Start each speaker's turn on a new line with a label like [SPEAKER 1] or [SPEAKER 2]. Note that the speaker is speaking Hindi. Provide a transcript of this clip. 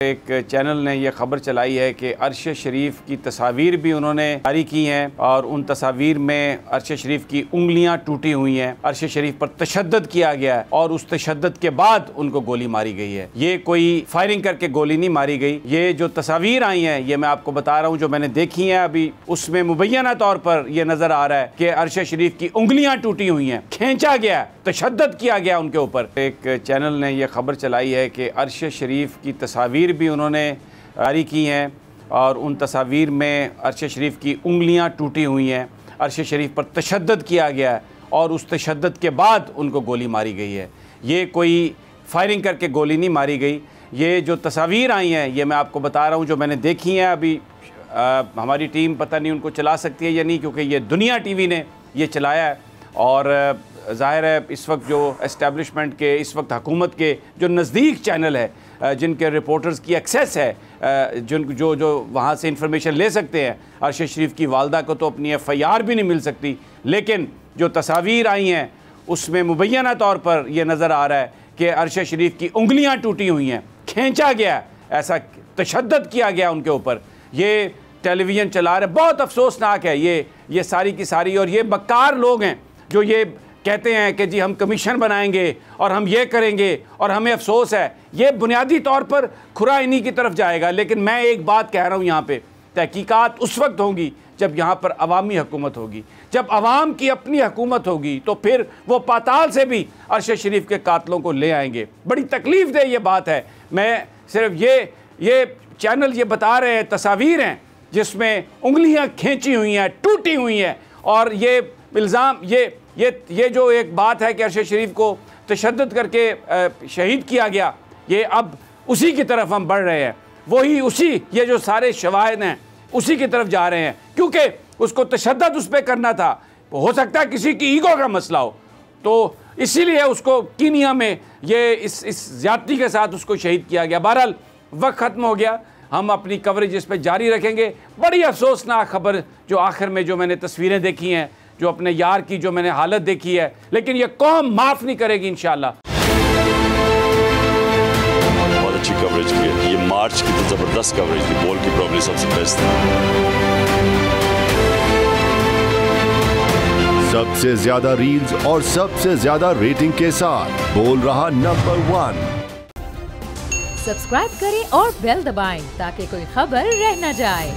[SPEAKER 1] एक चैनल ने यह खबर चलाई है कि अर्श शरीफ की तस्वीर भी उन्होंने जारी की हैं और उन तस्वीर में अर्श शरीफ की उंगलियां टूटी हुई हैं। अर्श शरीफ पर तशद्दुद किया गया है और उस तशद्दुद के बाद उनको गोली मारी गई है। ये कोई फायरिंग करके गोली नहीं मारी गई। ये जो तस्वीर आई हैं ये मैं आपको बता रहा हूँ, जो मैंने देखी हैं अभी, उसमें मुबैना तौर पर यह नजर आ रहा है कि अर्श शरीफ की उंगलियां टूटी हुई हैं, खींचा गया, तशद्दुद किया गया उनके ऊपर। एक चैनल ने यह खबर चलाई है कि अर्श शरीफ की तस्वीर भी उन्होंने जारी की हैं और उन तस्वीर में अर्श शरीफ की उंगलियां टूटी हुई हैं। अर्श शरीफ पर तशद्दुद किया गया है और उस तशद्दुद के बाद उनको गोली मारी गई है। ये कोई फायरिंग करके गोली नहीं मारी गई। ये जो तस्वीर आई हैं ये मैं आपको बता रहा हूँ, जो मैंने देखी हैं अभी। हमारी टीम पता नहीं उनको चला सकती है या नहीं, क्योंकि ये दुनिया टीवी ने ये चलाया है और ज़ाहिर है इस वक्त जो एस्टेब्लिशमेंट के, इस वक्त हुकूमत के जो नज़दीक चैनल है, जिनके रिपोर्टर्स की एक्सेस है, जो वहाँ से इंफॉर्मेशन ले सकते हैं, अर्श शरीफ की वालदा को तो अपनी FIR भी नहीं मिल सकती। लेकिन जो तस्वीर आई हैं उसमें मुबैना तौर पर यह नज़र आ रहा है कि अर्श शरीफ की उंगलियाँ टूटी हुई हैं, खींचा गया, ऐसा तशद्दुद किया गया उनके ऊपर। ये टेलीविज़न चला रहे, बहुत अफसोसनाक है ये सारी की सारी। और ये मक्कार लोग हैं जो ये कहते हैं कि जी हम कमीशन बनाएंगे और हम ये करेंगे और हमें अफसोस है। ये बुनियादी तौर पर खुरा इन्हीं की तरफ जाएगा। लेकिन मैं एक बात कह रहा हूँ, यहाँ पे तहकीकात उस वक्त होंगी जब यहाँ पर अवामी हुकूमत होगी, जब अवाम की अपनी हुकूमत होगी, तो फिर वो पाताल से भी अर्श शरीफ के कातलों को ले आएंगे। बड़ी तकलीफ दे ये बात है। मैं सिर्फ ये चैनल ये बता रहे हैं, तस्वीर हैं जिसमें उंगलियाँ खींची हुई हैं, टूटी हुई हैं। और ये इल्ज़ाम, ये जो एक बात है कि अर्श शरीफ को तशद्दुद करके शहीद किया गया, ये अब उसी की तरफ हम बढ़ रहे हैं। ये जो सारे शवाहिद हैं उसी की तरफ जा रहे हैं, क्योंकि उसको तशद्दुद उस पर करना था। हो सकता है किसी की ईगो का मसला हो, तो इसीलिए उसको कीनिया में ये इस ज़्यादती के साथ उसको शहीद किया गया। बहरहाल वक्त ख़त्म हो गया, हम अपनी कवरेज इस पर जारी रखेंगे। बड़ी अफसोसनाक खबर जो आखिर में जो मैंने तस्वीरें देखी हैं, जो अपने यार की जो मैंने हालत देखी है, लेकिन ये कौम माफ नहीं करेगी इंशाल्लाह।
[SPEAKER 2] बहुत अच्छी कवरेज की है। ये मार्च की तो जबरदस्त कवरेज थी, बॉल की प्रॉब्लम सबसे बेस्ट थी।
[SPEAKER 3] सबसे ज्यादा रील्स और सबसे ज्यादा रेटिंग के साथ बोल रहा नंबर 1।
[SPEAKER 4] सब्सक्राइब करें और बेल दबाएं ताकि कोई खबर रह न जाए।